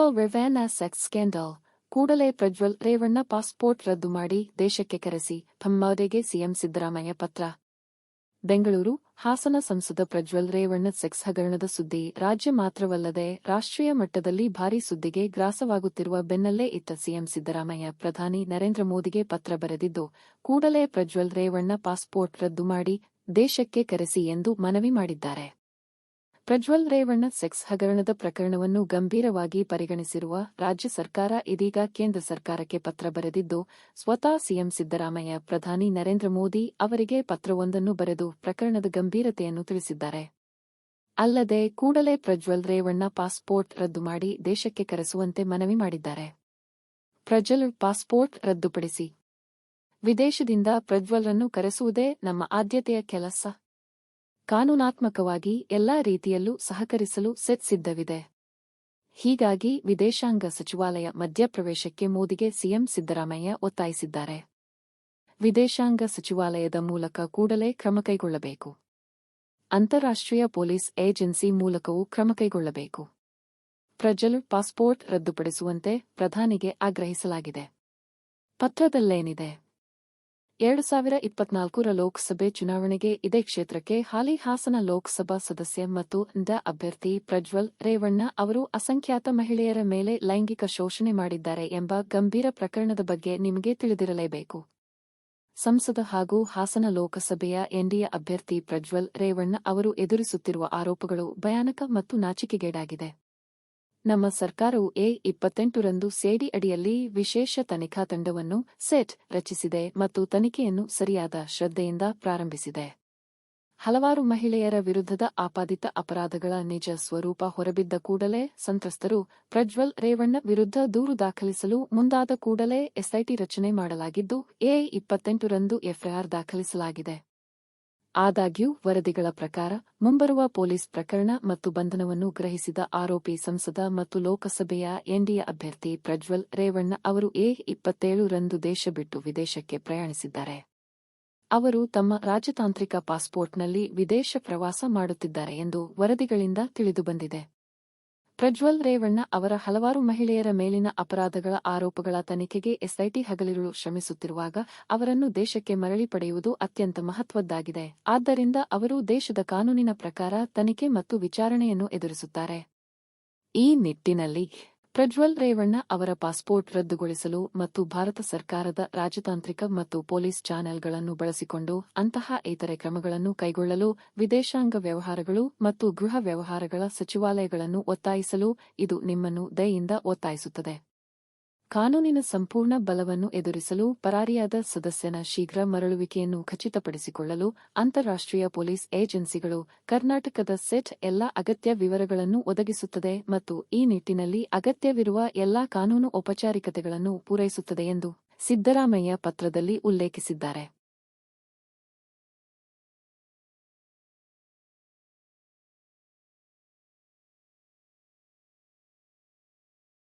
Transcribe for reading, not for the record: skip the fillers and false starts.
ರಿವ್ಯಾನಾ sex scandal ಕೂಡಲೇ Prajwal Revanna passport ರದ್ದು ಮಾಡಿ ದೇಶಕ್ಕೆ ಕರೆಸಿ ತಮ್ಮವರಿಗೆ ಸಿಎಂ ಸಿದ್ದರಾಮಯ್ಯ ಪತ್ರ. ಬೆಂಗಳೂರು, ಹಾಸನ ಸಂಸದ ಪ್ರಜ್ವಲ್ ರೇವಣ್ಣ ಸೆಕ್ಸ್ ಹಗರಣದ ಸುದ್ದಿ ರಾಜ್ಯ ಮಾತ್ರವಲ್ಲದೆ ರಾಷ್ಟ್ರೀಯ ಮಟ್ಟದಲ್ಲಿ ಭಾರೀ ಸುದ್ದಿಗೆ ಗ್ರಾಸವಾಗುತ್ತಿರುವ ಬೆನ್ನಲ್ಲೇ ಇತ್ತ ಸಿಎಂ ಸಿದ್ದರಾಮಯ್ಯ ಪ್ರಧಾನಿ ನರೇಂದ್ರ ಮೋದಿಗೆ ಪತ್ರ ಬರೆದಿದ್ದು, ಕೂಡಲೇ ಪ್ರಜ್ವಲ್ ರೇವಣ್ಣ ಪಾಸ್ಪೋರ್ಟ್ ರದ್ದು ಮಾಡಿ ದೇಶಕ್ಕೆ ಕರೆಸಿ ಎಂದು ಮನವಿ ಮಾಡಿದ್ದಾರೆ. ಪ್ರಜ್ವಲ್ ರೇವಣ್ಣ ಸೆಕ್ಸ್ ಹಗರಣದ ಪ್ರಕರಣವನ್ನು ಗಂಭೀರವಾಗಿ ಪರಿಗಣಿಸಿರುವ ರಾಜ್ಯ ಸರ್ಕಾರ ಇದೀಗ ಕೇಂದ್ರ ಸರ್ಕಾರಕ್ಕೆ ಪತ್ರ ಬರೆದಿದ್ದು, ಸ್ವತಃ ಸಿಎಂ ಸಿದ್ದರಾಮಯ್ಯ ಪ್ರಧಾನಿ ನರೇಂದ್ರ ಮೋದಿ ಅವರಿಗೆ ಪತ್ರವೊಂದನ್ನು ಬರೆದು ಪ್ರಕರಣದ ಗಂಭೀರತೆಯನ್ನು ತಿಳಿಸಿದ್ದಾರೆ. ಅಲ್ಲದೆ ಕೂಡಲೇ ಪ್ರಜ್ವಲ್ ರೇವಣ್ಣ ಪಾಸ್ಪೋರ್ಟ್ ರದ್ದು ಮಾಡಿ ದೇಶಕ್ಕೆ ಕರೆಸುವಂತೆ ಮನವಿ ಮಾಡಿದ್ದಾರೆ. ಪ್ರಜ್ವಲ್ ಪಾಸ್ಪೋರ್ಟ್ ರದ್ದುಪಡಿಸಿ. ವಿದೇಶದಿಂದ ಪ್ರಜ್ವಲ್ರನ್ನು ಕರೆಸುವುದೇ ನಮ್ಮ ಆದ್ಯತೆಯ ಕೆಲಸ. ಕಾನೂನಾತ್ಮಕವಾಗಿ ಎಲ್ಲಾ ರೀತಿಯಲ್ಲೂ ಸಹಕರಿಸಲು ಸೆಟ್ ಸಿದ್ಧವಿದೆ. ಹೀಗಾಗಿ ವಿದೇಶಾಂಗ ಸಚಿವಾಲಯ ಮಧ್ಯಪ್ರವೇಶಕ್ಕೆ ಮೋದಿಗೆ ಸಿಎಂ ಸಿದ್ದರಾಮಯ್ಯ ಒತ್ತಾಯಿಸಿದ್ದಾರೆ. ವಿದೇಶಾಂಗ ಸಚಿವಾಲಯದ ಮೂಲಕ ಕೂಡಲೇ ಕ್ರಮ ಕೈಗೊಳ್ಳಬೇಕು. ಅಂತಾರಾಷ್ಟ್ರೀಯ ಪೊಲೀಸ್ ಏಜೆನ್ಸಿ ಮೂಲಕವೂ ಕ್ರಮ ಕೈಗೊಳ್ಳಬೇಕು. ಪ್ರಜ್ವಲ್ ಪಾಸ್ಪೋರ್ಟ್ ರದ್ದುಪಡಿಸುವಂತೆ ಪ್ರಧಾನಿಗೆ ಆಗ್ರಹಿಸಲಾಗಿದೆ. ಪತ್ರದಲ್ಲೇನಿದೆ? 2024ರ ಲೋಕಸಭೆ ಚುನಾವಣೆಗೆ ಇದೇ ಕ್ಷೇತ್ರಕ್ಕೆ ಹಾಲಿ ಹಾಸನ ಲೋಕಸಭಾ ಸದಸ್ಯ ಮತ್ತು ದ ಅಭ್ಯರ್ಥಿ ಪ್ರಜ್ವಲ್ ರೇವಣ್ಣ ಅವರು ಅಸಂಖ್ಯಾತ ಮಹಿಳೆಯರ ಮೇಲೆ ಲೈಂಗಿಕ ಶೋಷಣೆ ಮಾಡಿದ್ದಾರೆ ಎಂಬ ಗಂಭೀರ ಪ್ರಕರಣದ ಬಗ್ಗೆ ನಿಮಗೆ ತಿಳಿದಿರಲೇಬೇಕು. ಸಂಸದ ಹಾಗೂ ಹಾಸನ ಲೋಕಸಭೆಯ ಎನ್ಡಿಎ ಅಭ್ಯರ್ಥಿ ಪ್ರಜ್ವಲ್ ರೇವಣ್ಣ ಅವರು ಎದುರಿಸುತ್ತಿರುವ ಆರೋಪಗಳು ಭಯಾನಕ ಮತ್ತು ನಾಚಿಕೆಗೇಡಾಗಿದೆ. ನಮ್ಮ ಸರ್ಕಾರವು 28ರಂದು ಸಿಐಡಿ ಅಡಿಯಲ್ಲಿ ವಿಶೇಷ ತನಿಖಾ ತಂಡವನ್ನು ಸೆಟ್ ರಚಿಸಿದೆ ಮತ್ತು ತನಿಖೆಯನ್ನು ಸರಿಯಾದ ಶ್ರದ್ಧೆಯಿಂದ ಪ್ರಾರಂಭಿಸಿದೆ. ಹಲವಾರು ಮಹಿಳೆಯರ ವಿರುದ್ಧದ ಆಪಾದಿತ ಅಪರಾಧಗಳ ನಿಜ ಸ್ವರೂಪ ಹೊರಬಿದ್ದ ಕೂಡಲೇ ಸಂತ್ರಸ್ತರು ಪ್ರಜ್ವಲ್ ರೇವಣ್ಣ ವಿರುದ್ಧ ದೂರು ದಾಖಲಿಸಲು ಮುಂದಾದ ಕೂಡಲೇ ಎಸ್ಐಟಿ ರಚನೆ ಮಾಡಲಾಗಿದ್ದು, 28ರಂದು ಎಫ್ಐಆರ್ ದಾಖಲಿಸಲಾಗಿದೆ. ಆದಾಗ್ಯೂ ವರದಿಗಳ ಪ್ರಕಾರ ಮುಂಬರುವ ಪೊಲೀಸ್ ಪ್ರಕರಣ ಮತ್ತು ಬಂಧನವನ್ನು ಗ್ರಹಿಸಿದ ಆರೋಪಿ ಸಂಸದ ಮತ್ತು ಲೋಕಸಭೆಯ ಎನ್ಡಿಎ ಅಭ್ಯರ್ಥಿ ಪ್ರಜ್ವಲ್ ರೇವಣ್ಣ ಅವರು 27ರಂದು ದೇಶ ಬಿಟ್ಟು ವಿದೇಶಕ್ಕೆ ಪ್ರಯಾಣಿಸಿದ್ದಾರೆ. ಅವರು ತಮ್ಮ ರಾಜತಾಂತ್ರಿಕ ಪಾಸ್ಪೋರ್ಟ್ನಲ್ಲಿ ವಿದೇಶ ಪ್ರವಾಸ ಮಾಡುತ್ತಿದ್ದಾರೆ ಎಂದು ವರದಿಗಳಿಂದ ತಿಳಿದುಬಂದಿದೆ. ಪ್ರಜ್ವಲ್ ರೇವಣ್ಣ ಅವರ ಹಲವಾರು ಮಹಿಳೆಯರ ಮೇಲಿನ ಅಪರಾಧಗಳ ಆರೋಪಗಳ ತನಿಖೆಗೆ ಎಸ್ಐಟಿ ಹಗಲಿರುಳು ಶ್ರಮಿಸುತ್ತಿರುವಾಗ ಅವರನ್ನು ದೇಶಕ್ಕೆ ಮರಳಿ ಪಡೆಯುವುದು ಅತ್ಯಂತ ಮಹತ್ವದ್ದಾಗಿದೆ. ಆದ್ದರಿಂದ ಅವರು ದೇಶದ ಕಾನೂನಿನ ಪ್ರಕಾರ ತನಿಖೆ ಮತ್ತು ವಿಚಾರಣೆಯನ್ನು ಎದುರಿಸುತ್ತಾರೆ. ಈ ನಿಟ್ಟಿನಲ್ಲಿ ಪ್ರಜ್ವಲ್ ರೇವಣ್ಣ ಅವರ ಪಾಸ್ಪೋರ್ಟ್ ರದ್ದುಗೊಳಿಸಲು ಮತ್ತು ಭಾರತ ಸರ್ಕಾರದ ರಾಜತಾಂತ್ರಿಕ ಮತ್ತು ಪೊಲೀಸ್ ಚಾನೆಲ್ಗಳನ್ನು ಬಳಸಿಕೊಂಡು ಅಂತಹ ಇತರೆ ಕ್ರಮಗಳನ್ನು ಕೈಗೊಳ್ಳಲು ವಿದೇಶಾಂಗ ವ್ಯವಹಾರಗಳು ಮತ್ತು ಗೃಹ ವ್ಯವಹಾರಗಳ ಸಚಿವಾಲಯಗಳನ್ನು ಒತ್ತಾಯಿಸಲು ಇದು ನಿಮ್ಮನ್ನು ದಯೆಯಿಂದ ಒತ್ತಾಯಿಸುತ್ತದೆ. ಕಾನೂನಿನ ಸಂಪೂರ್ಣ ಬಲವನ್ನು ಎದುರಿಸಲು ಪರಾರಿಯಾದ ಸದಸ್ಯನ ಶೀಘ್ರ ಮರಳುವಿಕೆಯನ್ನು ಖಚಿತಪಡಿಸಿಕೊಳ್ಳಲು ಅಂತಾರಾಷ್ಟ್ರೀಯ ಪೊಲೀಸ್ ಏಜೆನ್ಸಿಗಳು ಕರ್ನಾಟಕದ ಸೆಟ್ ಎಲ್ಲಾ ಅಗತ್ಯ ವಿವರಗಳನ್ನು ಒದಗಿಸುತ್ತದೆ ಮತ್ತು ಈ ನಿಟ್ಟಿನಲ್ಲಿ ಅಗತ್ಯವಿರುವ ಎಲ್ಲಾ ಕಾನೂನು ಔಪಚಾರಿಕತೆಗಳನ್ನು ಪೂರೈಸುತ್ತದೆ ಎಂದು ಸಿದ್ದರಾಮಯ್ಯ ಪತ್ರದಲ್ಲಿ ಉಲ್ಲೇಖಿಸಿದ್ದಾರೆ.